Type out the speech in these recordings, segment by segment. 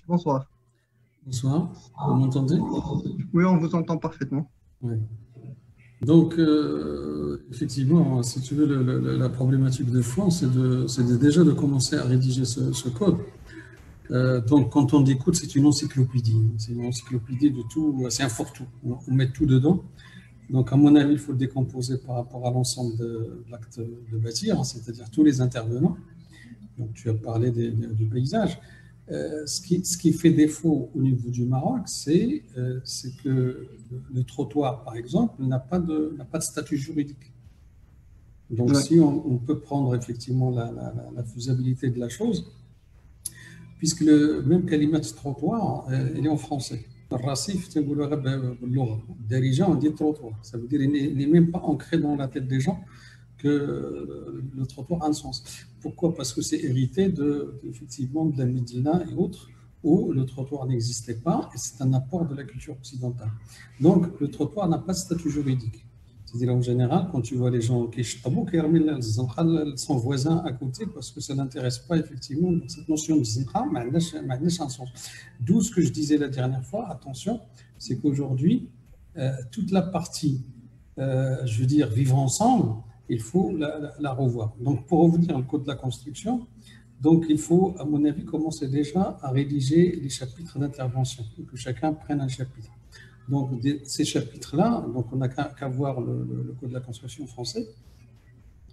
Bonsoir. Bonsoir, vous m'entendez? Oui, on vous entend parfaitement. Oui. Donc, effectivement, si tu veux, la problématique de fond, c'est déjà de commencer à rédiger ce code. Donc, quand on dit code, c'est une encyclopédie. C'est une encyclopédie de tout, c'est un fourre-tout. On met tout dedans. Donc, à mon avis, il faut le décomposer par rapport à l'ensemble de l'acte de bâtir, hein, c'est-à-dire tous les intervenants. Donc, tu as parlé du paysage. Ce qui fait défaut au niveau du Maroc, c'est que le trottoir, par exemple, n'a pas de statut juridique. Donc, Ouais. si on peut prendre effectivement la faisabilité de la chose, puisque le même kalimat trottoir, il est en français. Racif, on dit trottoir. Ça veut dire qu'il n'est même pas ancré dans la tête des gens que le trottoir a un sens. Pourquoi? Parce que c'est hérité effectivement de la Médina et autres, où le trottoir n'existait pas, et c'est un apport de la culture occidentale. Donc, le trottoir n'a pas de statut juridique. C'est-à-dire, en général, quand tu vois les gens qui son voisin à côté, parce que ça n'intéresse pas, effectivement, donc cette notion de zinqa, un sens. D'où ce que je disais la dernière fois, attention, c'est qu'aujourd'hui, toute la partie, je veux dire, vivre ensemble, il faut la revoir. Donc, pour revenir au code de la construction, donc il faut, à mon avis, commencer déjà à rédiger les chapitres d'intervention, que chacun prenne un chapitre. Donc, ces chapitres-là, donc on n'a qu'à voir le code de la construction français.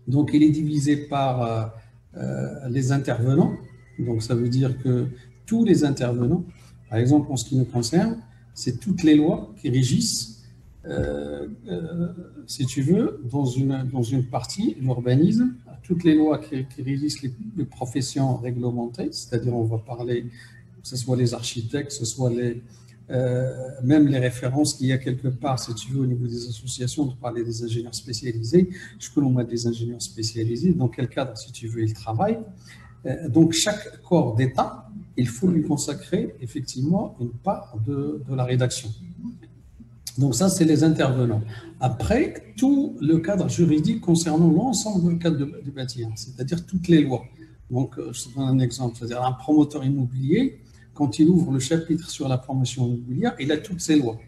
Donc, il est divisé par les intervenants. Donc, ça veut dire que tous les intervenants, par exemple, en ce qui nous concerne, c'est toutes les lois qui régissent si tu veux, dans une partie, l'urbanisme, toutes les lois qui régissent les professions réglementées, c'est-à-dire on va parler, que ce soit les architectes, que ce soit même les références qu'il y a quelque part, si tu veux, au niveau des associations, de parler des ingénieurs spécialisés, je peux nommer des ingénieurs spécialisés, dans quel cadre, si tu veux, ils travaillent. Donc chaque corps d'État, il faut lui consacrer effectivement une part de la rédaction. Donc ça, c'est les intervenants. Après, tout le cadre juridique concernant l'ensemble du cadre de bâtir, c'est-à-dire toutes les lois. Donc, je te donne un exemple, c'est-à-dire un promoteur immobilier, quand il ouvre le chapitre sur la promotion immobilière, il a toutes ces lois.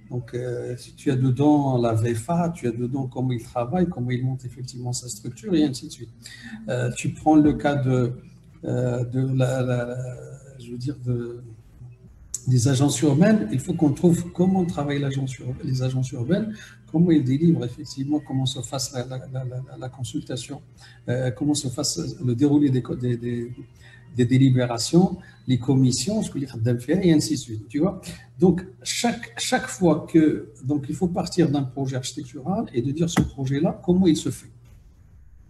Donc, si tu as dedans la VFA, tu as dedans comment il travaille, comment il monte effectivement sa structure, et ainsi de suite. Tu prends le cas je veux dire, des agences urbaines, il faut qu'on trouve comment travaillent les agences urbaines, comment ils délivrent effectivement, comment se fasse la consultation, comment se fasse le déroulé des délibérations, les commissions, ce que les et ainsi de suite. Tu vois. Donc, chaque fois que. Donc, il faut partir d'un projet architectural et de dire ce projet-là, comment il se fait.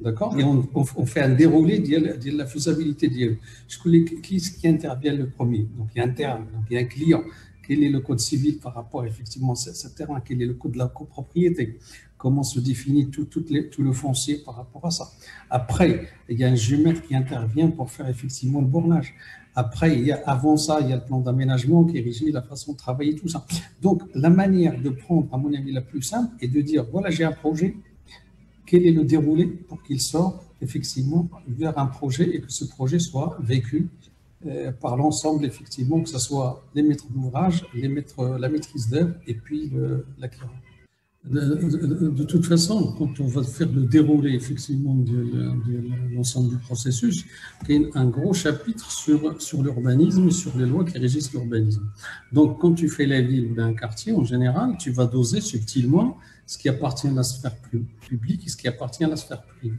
D'accord. Et on fait un déroulé de la faisabilité d'IL. Qui intervient le premier? Donc, il y a un terrain, donc il y a un client. Quel est le code civil par rapport effectivement à ce terrain? Quel est le code de la copropriété? Comment se définit tout le foncier par rapport à ça? Après, il y a un géomètre qui intervient pour faire effectivement le bornage. Après, avant ça, il y a le plan d'aménagement qui régit la façon de travailler, tout ça. Donc, la manière de prendre, à mon avis, la plus simple est de dire, voilà, j'ai un projet, quel est le déroulé pour qu'il sorte effectivement vers un projet et que ce projet soit vécu par l'ensemble, effectivement, que ce soit les maîtres d'ouvrage, la maîtrise d'œuvre et puis l'acquéreur. De toute façon, quand on va faire le déroulé effectivement de l'ensemble du processus, il y a un gros chapitre sur l'urbanisme et sur les lois qui régissent l'urbanisme. Donc, quand tu fais la ville ou un quartier, en général, tu vas doser subtilement ce qui appartient à la sphère publique et ce qui appartient à la sphère privée.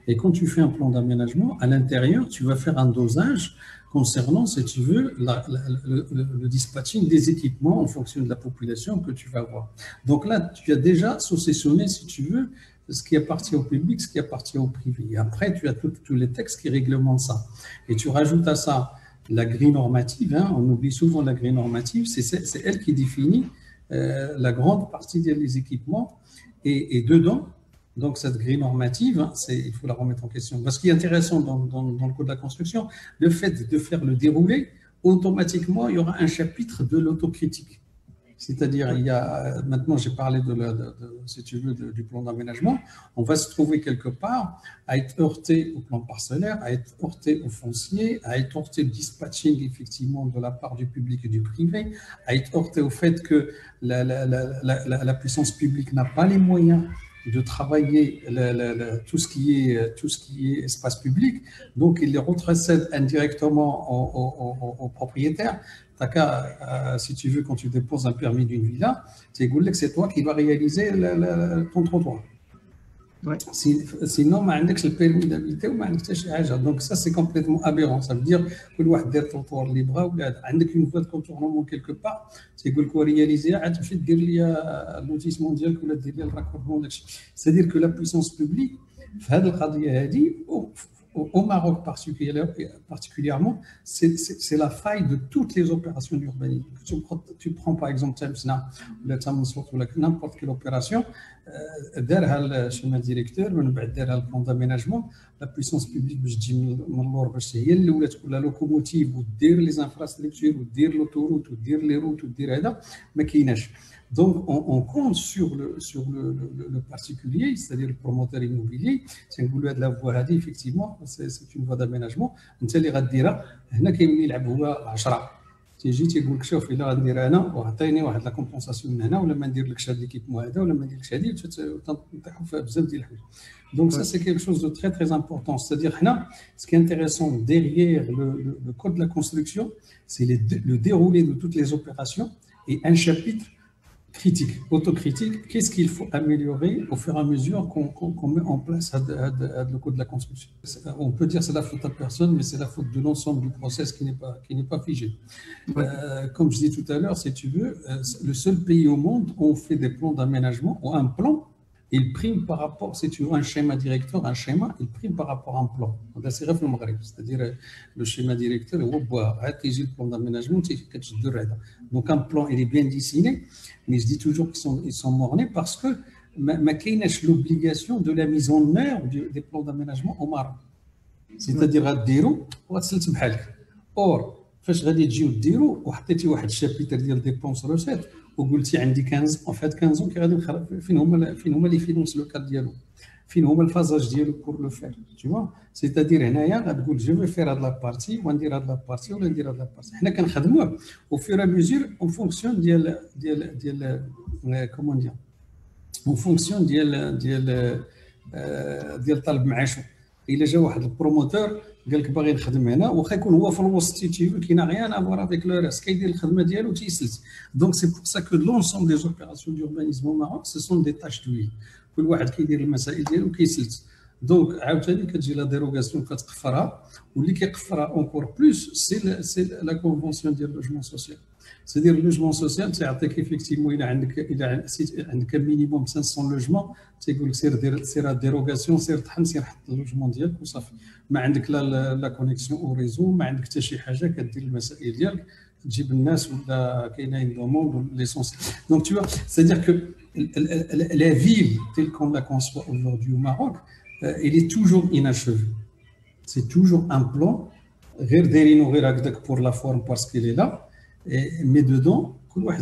Et quand tu fais un plan d'aménagement, à l'intérieur, tu vas faire un dosage concernant, si tu veux, le dispatching des équipements en fonction de la population que tu vas avoir. Donc là, tu as déjà saucissonné, si tu veux, ce qui appartient au public, ce qui appartient au privé. Et après, tu as tous les textes qui réglementent ça. Et tu rajoutes à ça la grille normative, hein, on oublie souvent la grille normative, c'est elle qui définit la grande partie des équipements. Et dedans, donc cette grille normative, hein, il faut la remettre en question. Parce qu'il est intéressant dans le code de la construction, le fait de faire le déroulé, automatiquement, il y aura un chapitre de l'autocritique. C'est-à-dire, il y a, maintenant j'ai parlé si tu veux, du plan d'aménagement, on va se trouver quelque part à être heurté au plan parcellaire, à être heurté au foncier, à être heurté au dispatching effectivement de la part du public et du privé, à être heurté au fait que la puissance publique n'a pas les moyens de travailler tout ce qui est espace public, donc il les retrocède indirectement aux propriétaires. Si tu veux, quand tu déposes un permis d'une villa, c'est toi qui vas réaliser ton trottoir. Ouais. Sinon, le permis d'habiter ou donc ça c'est complètement aberrant. Ça veut dire que le واحد دير trottoir libre ou عندك une voie de contournement quelque part, c'est que le réaliser عاد تمشي دير لي lotissement ديالك ولا دير لي الراكوردمون داكشي. C'est-à-dire que la puissance publique في هذه القضيه هذه au Maroc particulièrement, c'est la faille de toutes les opérations d'urbanisme. Tu prends par exemple Thamsna ou n'importe quelle opération, derrière le schéma directeur, derrière le plan d'aménagement, la puissance publique, la locomotive, ou dire les infrastructures, ou dire l'autoroute, ou dire les routes, ou dire ça, mais qui n'est pas. Donc, on compte sur le particulier, c'est-à-dire le promoteur immobilier. C'est une voie de la voie, effectivement, c'est une voie d'aménagement. On sait les radira, il y a qui يلعب هو 10. تيجي تيقول لك شوف الا غندير انا وعطيني واحد لا كومبونساسيون من هنا ولا ما نديرلكش هذا ليكيبمون هذا ولا ما نديرلكش هذه وتنطيحوا فيها بزاف ديال الحوايج. Donc ça c'est quelque chose de très très important. C'est-à-dire ce qui est intéressant derrière le code de la construction, c'est le déroulé de toutes les opérations et un chapitre critique, autocritique. Qu'est-ce qu'il faut améliorer au fur et à mesure qu'on met en place le code de la construction? On peut dire que c'est la faute à personne, mais c'est la faute de l'ensemble du process qui n'est pas figé. Comme je dis tout à l'heure, si tu veux, le seul pays au monde où on fait des plans d'aménagement, ou un plan, il prime par rapport, si tu veux, un schéma directeur, il prime par rapport à un plan. C'est-à-dire le schéma directeur, le plan d'aménagement, donc un plan, il est bien dessiné, mais je dis toujours qu'ils sont mornés parce que il y a l'obligation de la mise en œuvre des plans d'aménagement au Maroc. C'est-à-dire à Diro, or, فاش غادي تجيو ديروا وحطيتي واحد الشابيتر ديال ديبونس روسيت وقلتي عندي 15 en fait 15 كي غادي نخرج فين هما لي فينونس لو كاد ديالو فين هما الفازاج ديالو بور لو فير tu vois c'est-à-dire هنايا غتقول جو في فير هاد لا بارتي وندير هاد لا بارتي ولا ندير هاد لا بارتي حنا كنخدموه او فير ا ميزور اون فونكسيون ديال كومون دير اون فونكسيون ديال طلب معاشو الا جا واحد البروموتور قال لك باغي نخدم هنا واخا يكون هو في الوسط تيجي كاين غير افوار افيك لو راس كيدير الخدمه ديالو تيسلت دونك سي بور سا كو لونسومبل دي اوبيراسيون دوربانيزم او ماروك سو سون دي تاش دويل كل واحد كيدير المسائل ديالو كيسلت دونك عاوتاني كتجي لا ديروغاسيون كتقفرها واللي كيقفرها اونكور بلوس سي لا كونفونسيون ديال لوجمون سوسيال C'est-à-dire le logement social, c'est effectivement il a un minimum de 500 logements, c'est que c'est la dérogation, c'est le logement ديالك وصافي. ما عندك لا كونيكسيون او ريزو، ما عندك حتى شي حاجه كدير المسائل ديالك تجيب الناس ولا كاينه une demande l'essentiel. Donc tu vois, c'est-à-dire que la ville telle qu'on la conçoit aujourd'hui au Maroc, elle est toujours inachevée. C'est toujours un plan غير دايرينو غير هكذاك pour la forme parce qu'elle est là. Mais dedans,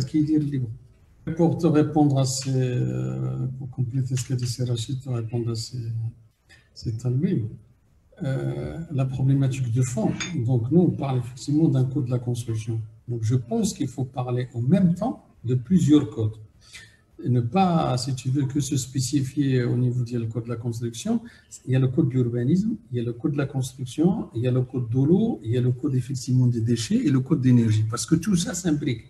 qui dit le livre. Pour te répondre à pour compléter ce qu'a dit Rachid, te répondre à ces talbis, la problématique de fond. Donc nous, on parle effectivement d'un code de la construction. Donc je pense qu'il faut parler en même temps de plusieurs codes. Et ne pas, si tu veux, que se spécifier au niveau du code de la construction. Il y a le code de l'urbanisme, il y a le code de la construction, il y a le code de l'eau, il y a le code effectivement des déchets et le code d'énergie. Parce que tout ça s'imbrique.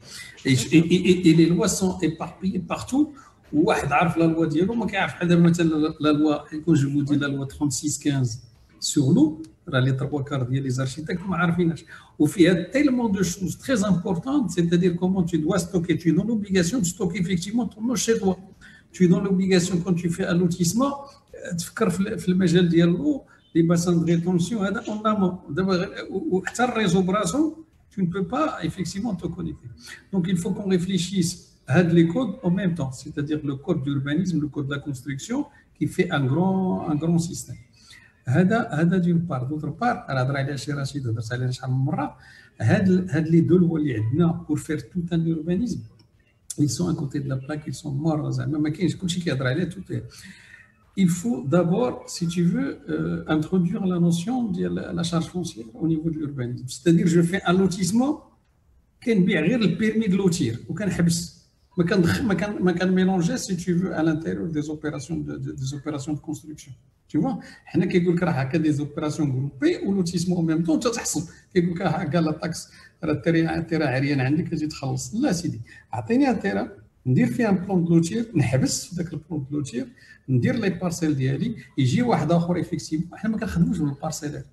Et les lois sont éparpillées partout. واحد عارف لا لوا ديالو ما كيعرف حدا مثلا لا لوا كون جو فو دي لا لوا 3615 sur l'eau, les trois quarts des architectes ما عارفيناش وفيها tellement de choses très importantes, c'est-à-dire comment tu dois stocker. Tu es dans l'obligation de stocker effectivement ton eau chez toi. Tu es dans l'obligation quand tu fais un lotissement تفكر في المجال ديال l'eau, les bassins de rétention هذا en amont وحتى الريزو براسو tu ne peux pas effectivement te connecter. Donc il faut qu'on réfléchisse à les codes en même temps, c'est-à-dire le code d'urbanisme, le code de la construction qui fait un grand système. هذا d'une part. D'autre part, على هضر عليها شي رشيد هضرت عليها شحال من مره هاد لي دو لوا اللي عندنا pour faire tout un urbanisme ils sont à côté de la plaque, ils sont morts. Il faut d'abord, si tu veux, introduire la notion de la charge foncière au niveau de l'urbanisme. C'est-à-dire, je fais un lotissement, كنبيع غير le permis de lotir وكنحبس ما كان mélanger si tu veux à l'intérieur des opérations de construction. Tu vois, حنا كيقول لك راه هكا des opérations groupées ou lotissement en même temps تتحصل كيقول لك هكا لا تاكس راه التيرا عريان عندك تجي تخلص. لا سيدي، عطيني التيرا ندير فيها ان بلون لوتير، نحبس في ذاك البلون لوتير، ندير لي بارسيل ديالي، يجي واحد اخر افيكتيفمون. حنا ما كنخدموش بالبارسيلات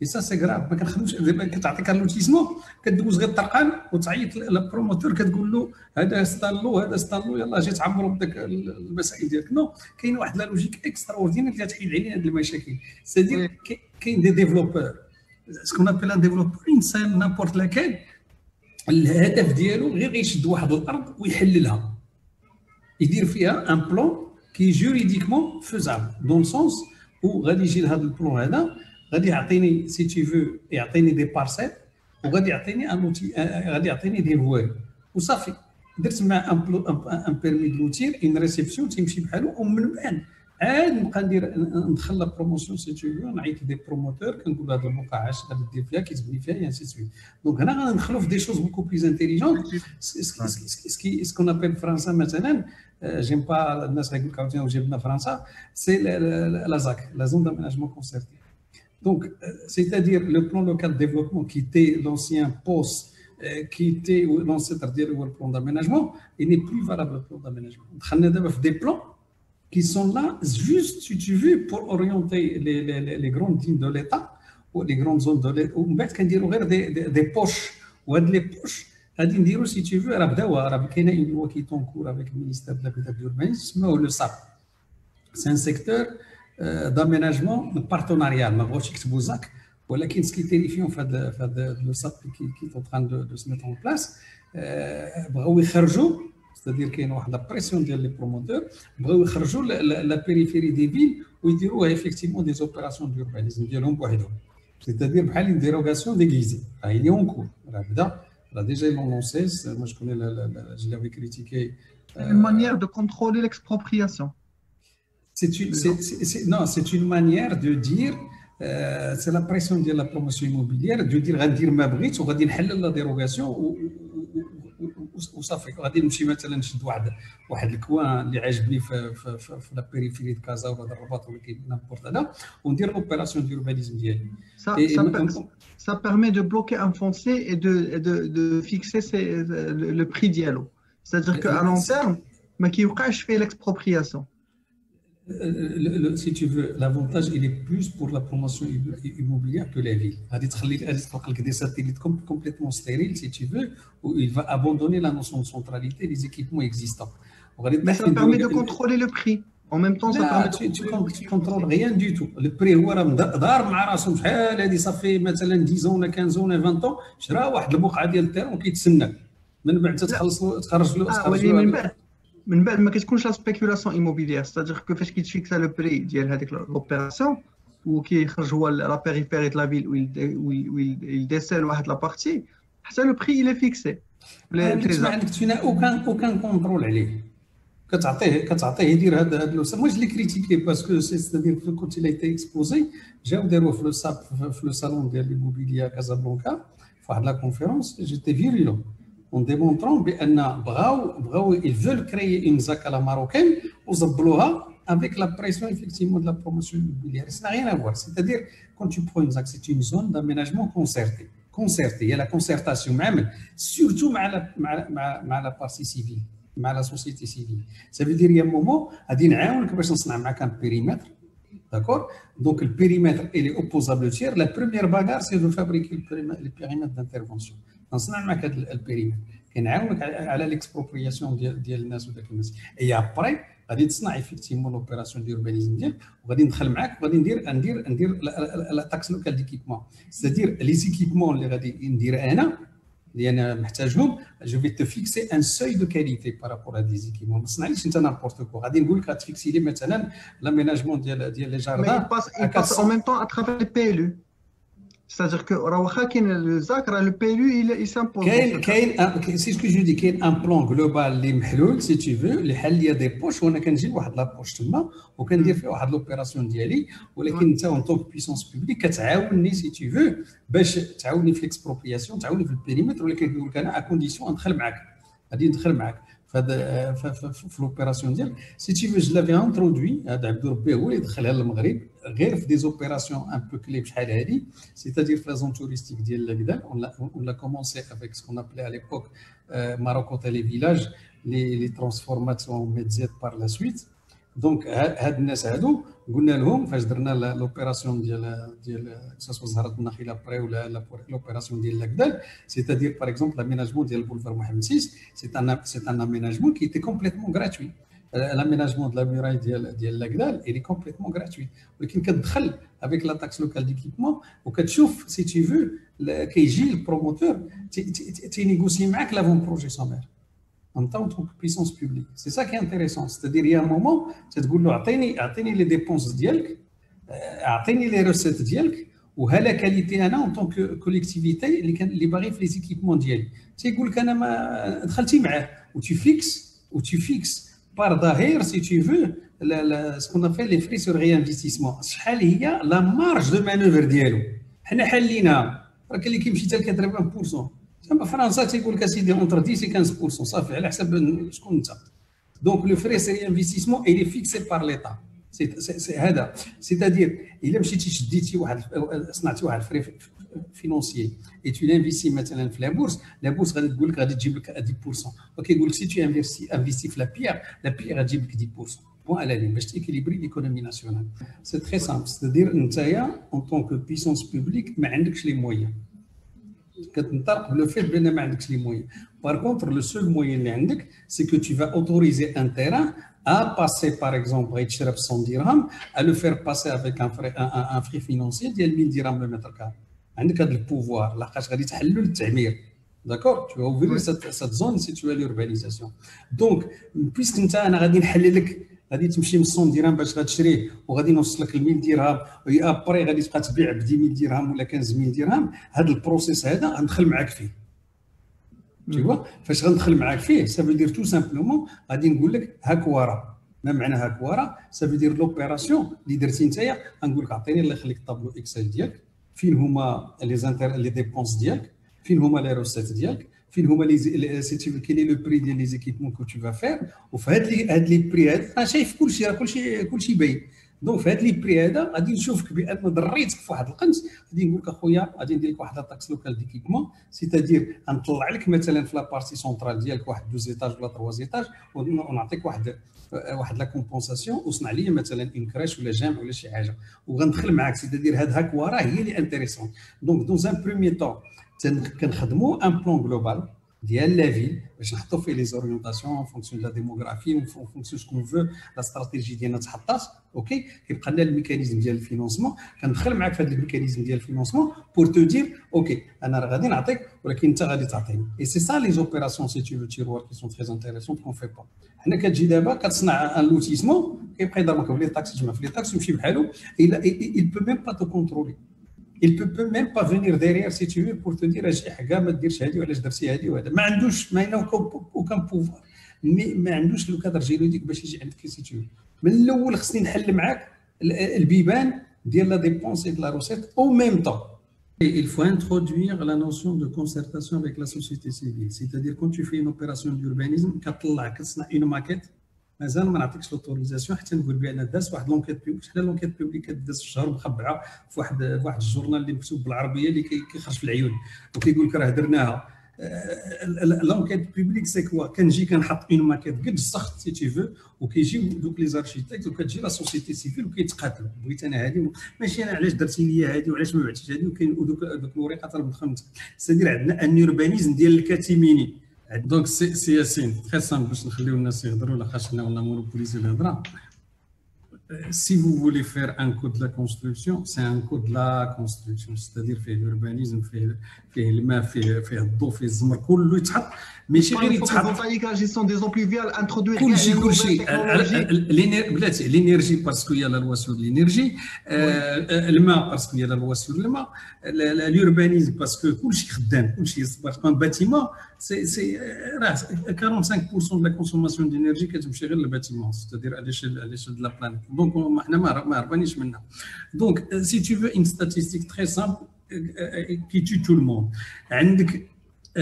اي سا سي غراف، ما كنخدموش. دابا كتعطيك اللوتيسمون كدوز غير الطرقان وتعيط للبروموتور كتقول له هذا ستالو هذا ستالو يلاه جي تعمروا بداك المسائل ديالك. نو، كاين واحد لا لوجيك اكسترا اوردينير اللي تحيد علينا هاد المشاكل. سيدير كاين دي ديفلوبور سكون ابيل ان ديفلوبور انسان نابورت لاكال، الهدف ديالو غير غيشد واحد الارض ويحللها، يدير فيها ان بلون كي جوريديكمون فيزابل دون سونس وغادي يجي لهذا البلون هذا غادي يعطيني سي تي فو يعطيني دي بارسيل وغادي يعطيني ان اوتي، غادي يعطيني دي فوال وصافي. درت مع ان بيرمي دو لوتير ان ريسيبسيون تيمشي بحالو، ومن بعد عاد نبقى ندخل لا بروموسيون سي تي فو، نعيط دي بروموتور كنقول هذه البقعه اش غادي دير فيها كيتبني فيها انسي سويت. دونك هنا غندخلوا في دي شوز بوكو بليز انتيليجونت سكون ابيل فرنسا مثلا. جيم با الناس غيقول لك عاوتاني جبنا فرنسا سي لا زاك لا زون داميناجمون كونسيرتي. Donc, c'est-à-dire le plan local de développement qui était l'ancien POS, qui était l'ancêtre le plan d'aménagement, il n'est plus valable le plan d'aménagement. On a des plans qui sont là juste, si tu veux, pour orienter les grandes lignes de l'État ou les grandes zones de l'État. Ou peut-être des poches. Ou des poches, si tu veux, il y a une loi qui est en cours avec le ministère de l'Habitat et de l'Urbanisme, ou le SAP. C'est un secteur d'aménagement partenarial. ما بغاوش يكتبوا زاك، ولكن سكي تيريفيون في هذا لو ساب كي est en train de se mettre en place. بغاو يخرجوا، c'est-à-dire كاين واحد لا بريسيون ديال لي بروموتور، بغاو يخرجوا لا بيريفيري دي فيل ويديروها افيكتيفمون دي اوبيراسيون دوربانيزم ديالهم بوحدهم، c'est-à-dire بحال une dérogation déguisée. راهي اون كور، راه بدا، راه ديجا لونونسي. moi je connais je l'avais critiqué. Une manière de contrôler l'expropriation. C'est une manière de dire, c'est la pression de la promotion immobilière, de dire غندير ما بغيت وغادي نحلل لا ديروغاسيون وصافي. غادي نمشي مثلا نشد واحد الكوان اللي عاجبني في لا بيريفيري د كازا ولا الرباط ولا كاين نابورت هذا وندير لوبيراسيون ديوربانيزم ديالي. Ça permet de bloquer un foncier et de fixer le prix dialogue. C'est-à-dire qu'à long terme, ما كيوقعش فيه l'expropriation. Si tu veux, l'avantage il est plus pour la promotion immobilière que les villes. غادي تخلق لك des satellites complètement stériles si tu veux, où il va abandonner la notion de centralité des équipements existants. Mais ça permet de contrôler le prix. En même temps, ça permet tu contrôles rien du tout. Le prix هو راه دار مع راسهم شحال هذه صافي مثلا 10 ولا 15 ولا 20 ans شرا واحد البقعه ديال التيرون وكيتسنى من بعد تخرج له من بعد ما كتكونش لا سبيكولاسيون ايموبيليير. ستادير كو فاش كيتفيكسا لو بري ديال هذيك لوبيراسيون وكيخرج هو لا بيريفيري د لا فيل ويل ديسيل واحد لا بارتي حتى لو بري il est fixé. ما عندك فينا اوكان كونترول عليه. كتعطيه يدير هذا لو. moi je l'ai critiqué parce que c'est-à-dire que quand il a été exposé جاو داروه في لو ساب في لو صالون ديال ليموبيليا كازابلانكا في واحد لا كونفيرونس. جيتي فيرولون en démontrant بأن بغاو ils veulent créer une ZAC à la marocaine وزبلوها avec la pression effectivement de la promotion immobilière. Ça n'a rien à voir. C'est-à-dire quand tu prends une ZAC, c'est une zone d'aménagement concerté. Il y a la concertation même, surtout مع la partie civile, مع la société civile. Ça veut dire il y a un moment غادي نعاونك باش نصنع معاك un périmètre. D'accord? Donc le périmètre il est opposable au tiers. La première bagarre c'est de fabriquer le périmètre d'intervention. نصنع معك هذا البيريمتر كنعاونك على ليكسبروبرياسيون ديال الناس وداك الناس. اي ابري غادي تصنع افيكتيمون لوبيراسيون ديوربانيزم ديالك وغادي ندخل معاك وغادي ندير لا تاكس لوكال ديكيبمون. سيتادير لي زيكيبمون اللي غادي ندير انا اللي انا محتاجهم جو في تو فيكسي ان سوي دو كاليتي بارابور هاد لي زيكيبمون. ما تصنعليش انت نابورت كو. غادي نقول لك غتفيكسي لي مثلا لاميناجمون ديال لي جاردان en même temps à travers les PLU. C'est-à-dire que راه واخا كاين لو زاك راه لو PLU il s'impose. سي سكو جو دي كاين ان بلان جلوبال اللي محلول سي تي فو اللي حل ليا دي بوش وانا كنجي لواحد لابوش تما وكندير فيه واحد لوبيراسيون ديالي ولكن انت اون طونك بيسونس بوبليك كتعاونني سي تي فو باش تعاوني في الاكسبروبرياسيون تعاوني في البيريمتر ولكن كيقول لك انا ا كونديسيون ندخل معاك غادي ندخل معاك في لوبيراسيون ديالك سي تي فو جو لافي انترودوي هذا عبد ربي هو اللي دخلها للمغرب غير في دي زوبيراسيون ان بو كلي بشحال هذه سيتادير في لا زون توريستيك ديال لاكدال on a commencé avec ce qu'on appelait à l'époque Marocco Télé Village les transformations médias par la suite دونك هاد الناس هادو قلنا لهم فاش درنا لوبيراسيون ديال ساسو زهره النخيله بري ولا لوبيراسيون ديال لاكدال سيتادير باغ اكزومبل لاميناجمون ديال بولفار محمد سيس سي ان اميناجمون كي تي كومبليتمون غراتوي l'aménagement de la muraille ديال لاكدال il est complètement gratuit ولكن كتدخل avec la taxe locale d'équipement وكتشوف سي تي فو كيجي البروموتور تينيغوسي معاك لافون بروجي سومير en tant que puissance publique. C'est ça qui est intéressant. C'est-à-dire, il y a un moment, tu te dis, atteignez les dépenses d'IELC, atteignez les recettes d'IELC, ou la qualité en tant que collectivité, les barrières, les équipements d'IELC. Tu dis, tu fixes par derrière, si tu veux, ce qu'on appelle les frais sur réinvestissement. C'est la marge de manœuvre d'IELC. Nous avons اللي كيمشي حتى ل 80%. كما فرنسا تيقول لك اسيدي اونتر 10 و 15% صافي على حسب شكون انت دونك لو فري سي انفستيسمون اي فيكسي بار ليتا سي هذا سيتادير الا مشيتي شديتي واحد صنعتي واحد فري فينونسيي اي تو انفيستي مثلا في لا بورس غادي تقول لك غادي تجيب لك 10% وكيقول لك سي تو انفيستي في لا بيير غادي تجيب لك 10% بون على لين باش تيكيليبري ليكونومي ناسيونال سي تري سامبل سيتادير نتايا اون طونك بيسونس بوبليك ما عندكش لي مويان كتنطلق بلو فيت بان ما عندكش لي مويان بار كونتر لو سول مويان اللي عندك سي كو tu vas autoriser un terrain à passer par exemple يتشرب 100 درهم à le faire passer avec un frais financier ديال 1000 درهم le mètre carré عندك هذا البوفوار لحقاش غادي تحلوا للتعمير داكور tu vas ouvrir cette zone si tu as l'urbanisation donc puisque انت انا غادي نحل لك غادي تمشي من 100 درهم باش غتشريه وغادي نوصل لك ل 1000 درهم وابري غادي تبقى تبيع ب 10000 درهم ولا 15000 درهم هذا البروسيس هذا غندخل معاك فيه تيوا فاش غندخل معاك فيه سافو دير تو سامبلومون غادي نقول لك هاك ورا ما معنى هاك ورا سافو دير لوبيراسيون اللي درتي نتايا غنقول لك عطيني الله يخليك الطابلو اكسل ديالك فين هما لي ديبونس ديالك فين هما لي روسيت ديالك فين هما لي سيتي كاين لو بري ديال لي زيكيبمون كو تو فا فير وفي هاد لي بري هاد انا شايف كلشي راه كلشي باين دونك في هاد لي بري هذا غادي نشوفك بان ضريتك في واحد القنت غادي نقول لك اخويا غادي ندير لك واحد لاكس لوكال ديكيبمون سيتادير غنطلع لك مثلا في لابارتي سونترال ديالك واحد 2 ايطاج ولا 3 ايطاج ونعطيك واحد لا كومبونساسيون وصنع لي مثلا اون كراش ولا جامع ولا شي حاجه وغندخل معاك سيتادير هاد هاك وراه هي اللي انتريسون دونك دون ان بروميي طون كنخدموا ان بلان جلوبال ديال لا فيل باش نحطوا فيه لي زوريونطاسيون اون فونكسيون لا ديموغرافي اون فونكسيون سكون فو لا استراتيجي ديالنا تحطات اوكي كيبقى لنا الميكانيزم ديال الفينونسمون كندخل معاك في هذا الميكانيزم ديال الفينونسمون بور تو دير اوكي انا راه غادي نعطيك ولكن انت غادي تعطيني اي سي سا لي زوبيراسيون سي تو تيروار كي سون تري انتريسون كون في با حنا كتجي دابا كتصنع ان لوتيسمون كيبقى يضربك في لي تاكس تجمع في لي تاكس ويمشي بحالو il peut même pas te contrôler il peut même pas venir derrière si tu veux pour te dire اجي حكا ما ديرش هذه ولا درتي هذه وهذا ما عندوش ما اوكان بوفوار ما عندوش لو كادر جيريديك باش يجي عندك سي تو من الاول خصني نحل معاك البيبان ديال لا ديبونس et de la recette au même temps. Il faut introduire la notion de concertation avec la société civile, c'est-à-dire quand tu fais une opération d'urbanisme كتطلع كتصنع une maquette مازال ما نعطيكش لوتوريزاسيون حتى نقول بان داز واحد لونكيت بوبليك حنا لونكيت بوبليك كداز في الشهر مخبعه في واحد الجورنال اللي مكتوب بالعربيه اللي كيخرج في العيون وكيقول لك راه درناها لونكيت بوبليك سي كوا كنجي كنحط اون ماكيت قد السخط سي تي فو وكيجيو دوك لي زارشيتيكت وكتجي لا سوسيتي سيفيل وكيتقاتلوا بغيت انا هذه ماشي انا علاش درتي لي هذه وعلاش ما بعتيش هذه وكاين دوك الوريقات راه مدخلين سيدير عندنا ان اوربانيزم ديال الكاتيميني دونك سي ياسين تري سامبل باش نخليو الناس يهضروا لاخاطش حنا ولا مونوبوليزي الهضره si vous voulez faire un code de la construction c'est un code de la construction c'est-à-dire fait l'urbanisme fait فيه الماء فيه الضوء فيه الزمر كله يتحط ماشي غير يتحط la gestion des eaux pluviales, introduire كلشي بلاتي لينيرجي باسكو هي لا لوا سور لينيرجي الماء باسكو هي لا لوا سور الماء l'urbanisme باسكو كلشي خدام كلشي باسكو ان باتيمون سي راه 45% de la consommation d'énergie كتمشي غير للباتيمون c'est-à-dire على l'échelle de la planète دونك حنا ما هربانيش منها دونك si tu veux une statistique très simple qui tue tout le monde عندك 10%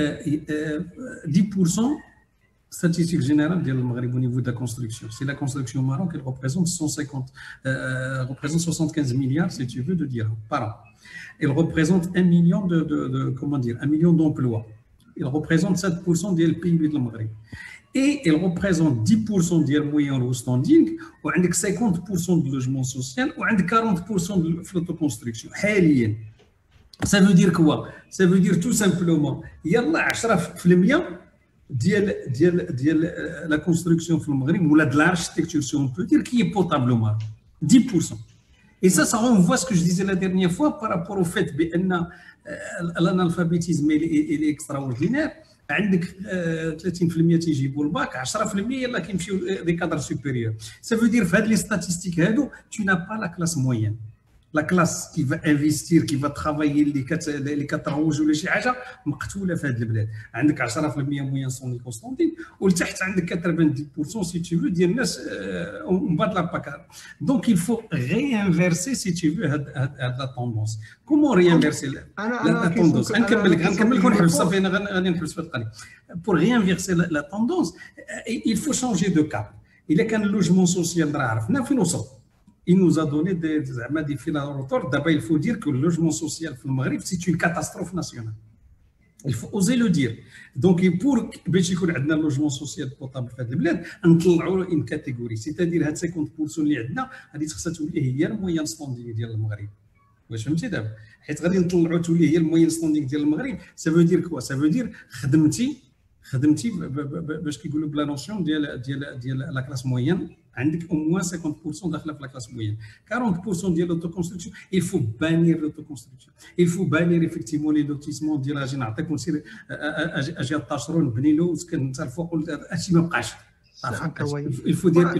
statistique générale du Maghreb au niveau de la construction. C'est la construction au Maroc, elle représente 75 milliards, si tu veux, de dirhams par an. Elle représente 1 million comment dire, 1 million d'emplois. Elle représente 7% du PIB de Maghreb. Et elle représente 10% du moyen au standing, ou 50% de logement social, ou 40% de l'autoconstruction. Ça veut dire quoi? Ça veut dire tout simplement, il y a 10% ديال la construction في المغرب ou de l'architecture si on peut dire qui est potable au Maroc 10%. Et ça renvoie ce que je disais la dernière fois par rapport au fait que l'analphabétisme est extraordinaire. عندك 30% تيجيبوا الباك 10% يلاه كيمشيو دي كادر سوبيريور. Ça veut dire في هاد لي ستاتستيك هادو tu n'as pas la classe moyenne. La classe qui va investir, qui va travailler, اللي كتروج ولا شي حاجه مقتوله في هذه البلاد. عندك 10% موين سوني كونستانتين ولتحت عندك 90% si tu veux ديال الناس on bat la pacarde. Donc il faut réinverser si tu veux هاد la tendance. Comment réinverser la tendance? غنكمل ونحبس صافي انا غادي نحبس في القضيه. Pour réinverser la tendance, il faut changer de cap. الا كان اللوجمون سوسيال راه عرفنا فين وصل. Il nous a donné des fils à retordre. D'abord, il faut dire que le logement social au Maghreb, c'est une catastrophe nationale. Il faut oser le dire. Donc, pour باش يكون عندنا logement social potable في هذه البلاد نطلعوا une catégorie. C'est-à-dire هاد 50% اللي عندنا غادي خصها تولي هي الموين ستاندينغ ديال المغرب. واش فهمتي دابا؟ حيت غادي نطلعوا تولي هي الموين ستاندينغ ديال المغرب. Ça veut dire quoi? Ça veut dire خدمتي باش كيقولوا بلا نوسيون ديال لا كلاس موين عندك au moins 50% داخله في la classe moyenne. 40% ديال l'autoconstruction, il faut bannir l'autoconstruction. Il faut bannir effectivement les lotissements ديال اجي نعطيك ونسير اجي الطاشرو نبني له وسكن انت الفوق هادشي ما بقاش. Il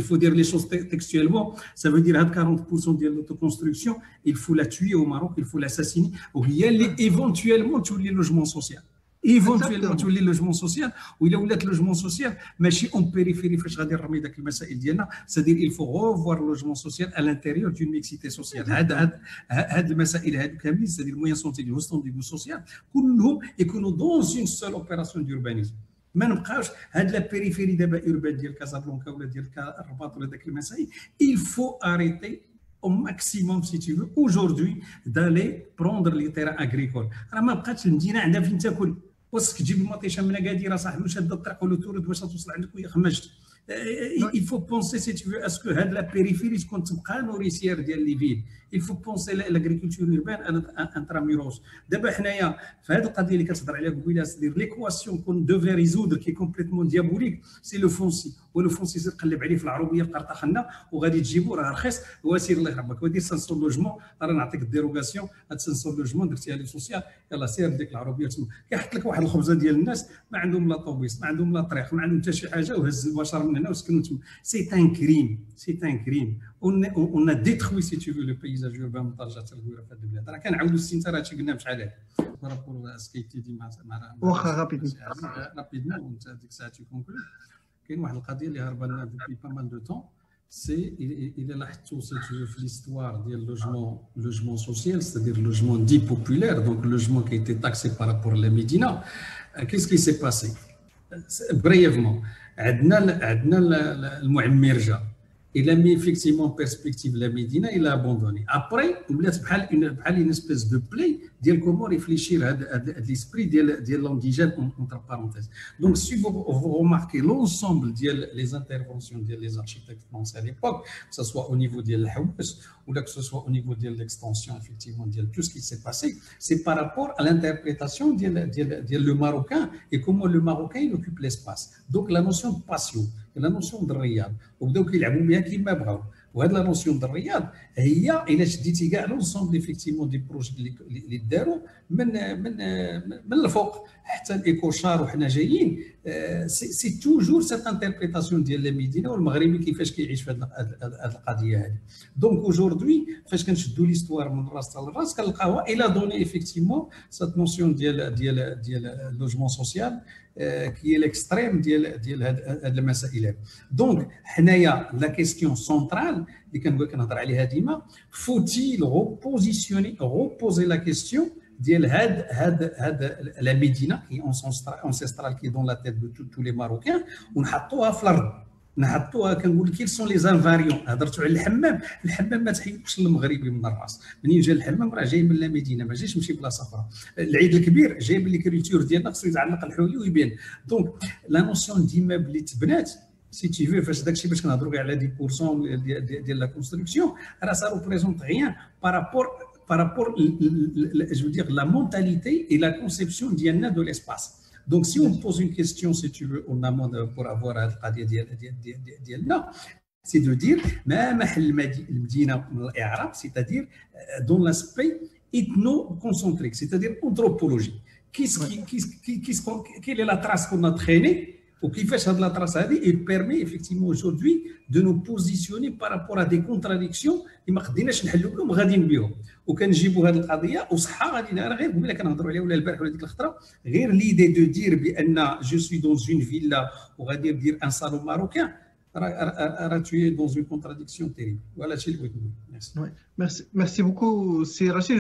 faut dire les choses textuellement. Ça veut dire 40% de l'autoconstruction, il faut la tuer au Maroc, il faut l'assassiner. وهي اللي éventuellement تولي logement social. ايفونتويلمون تولي لوجمون سوسيال وإلا ولات لوجمون سوسيال ماشي اون بيريفيري فاش غادي نرمي داك المسائل ديالنا سادير il faut revoir لوجمون سوسيال à l'intérieur d'une mixité sociale. هاد المسائل هادو كاملين سادير موين سونتي ديال ستونديغ سوسيال كلهم يكونوا دون اون سول اوبيراسيون دوربانيزم. ما نبقاوش هاد لا بيريفيري دابا اوربان ديال كازابلانكا ولا ديال الرباط ولا داك المسائل. Il faut arrêter au maximum si tu veux aujourd'hui d'aller prendre les terrains agricoles. راه ما بقاتش المدينه عندها فين تاكل. واسك تجيب المطيشه من اكادير صاحبي وشاد الطريق ولا تورد باش توصل عندك وهي خمجت. Il faut penser si tu veux à ce que هاد لا بيريفيري تكون تبقى نوريسيير ديال لي فيل. Il faut penser لاغريكولتور اوربان انتراميروس. دابا حنايا في هذه القضيه اللي كتهضر عليها قبيله سدير ليكواسيون كون دوفي ريزودر كي كومبليتمون ديابوليك سي لو فونسي ولو فونسي سير قلب عليه في العروبيه في قرطاخنا وغادي تجيبو راه رخيص وسير الله يرحمك ودير 500 لوجمون راه نعطيك الديروغاسيون هاد 500 لوجمون درتيها لي سوسيال يلاه سير ديك العروبيه تما كيحط لك واحد الخبزه ديال الناس ما عندهم لا طوبيس ما عندهم لا طريق ما عندهم حتى شي حاجه وهز البشر من هنا وسكنوا تما. سي ان كريم on a détruit si tu veux le paysage urbain من طرجه الكويره في هذه البلاد. راه كنعاودوا السنتر هادشي قلنا بشحال هادي بارابور سكيتي ديما واخا رابيدمون وانت ديك الساعه تيكونكلو. كاين واحد القضيه اللي هربا لنا depuis pas mal de temps c'est il est لاحظتو si tu veux في l'histoire ديال logement social c'est-à-dire logement dit populaire donc logement qui a été taxé par rapport à la Médina. Qu'est-ce qui s'est passé brièvement عندنا المعمر جا il a mis effectivement en perspective la Médina, il a abandonné. Après, il a une espèce de play, dire comment réfléchir à l'esprit de l'indigène entre parenthèses. Donc, si vous remarquez l'ensemble des interventions des architectes français à l'époque, que ce soit au niveau de l'Haouss ou que ce soit au niveau de l'extension, effectivement, de tout ce qui s'est passé, c'est par rapport à l'interprétation le Marocain et comment le Marocain il occupe l'espace. Donc, la notion de passion. La notion de riyad وبداو كيلعبوا بها كيما بغاو وهذه لا نوسيون ديال الرياض هي الا شديتي كاع لونسومبل ايفيكتيفمون دي بروجي اللي داروا من الفوق حتى الايكوشار وحنا جايين سي توجور سيت انتربريتاسيون ديال المدينه والمغربي كيفاش كيعيش في هذه القضيه هذه. دونك اوجوردي فاش كنشدوا ليستوار من راس لراس كنلقاوها الى دوني ايفيكتيفمون سيت نوسيون ديال لوجمون سوسيال كي هي ليكستريم ديال هاد المسائل هذه. دونك حنايا لا كيستيون سونترال اللي كنهضر عليها ديما فوتيل روبوزي لا كيستيون ديال هاد لا ميدينا كي اونسيسترال كي دون لا تيت دو تو لي ماروكان ونحطوها في الارض نحطوها. كنقول لك كيل سون لي زانفاريون. هضرتوا على الحمام ما تحيدوش المغربي من الراس. منين جا الحمام راه جاي من لا مدينه ما جايش من شي بلاصه اخرى. العيد الكبير جاي من الكريتور ديالنا خصو يتعلق الحولي ويبان. دونك لا نوسيون ديما بلي تبنات سي تي في فاش داكشي باش كنهضروا كاع على 10% ديال لا كونستركسيون راه سا ريبريزونت غيان بارابور je veux dire la mentalité et la conception de l'espace. Donc si on pose une question si tu veux en amont pour avoir القضيه ديالنا c'est de dire ما محل المدينه من الاعراب c'est-à-dire dans l'aspect ethno-concentrique, c'est-à-dire anthropologie. Quelle est la trace qu'on a traînée ou qui fait ça de la trace il permet effectivement aujourd'hui de nous positionner par rapport à des contradictions اللي ما قديناش نحلوا بهم غاديين بهم. وكنجيبوا هذه القضيه وصحه غادي غير قبيله كنهضروا عليها ولا البارح ولا ديك الخطره غير ليدي دو دير بان جو سوي دون اون فيلا وغادي ندير ان صالون ماروكان راه tu es dans une contradiction terrible. Voilà هادشي اللي بغيت نقول. Merci beaucoup, c'est Rachid.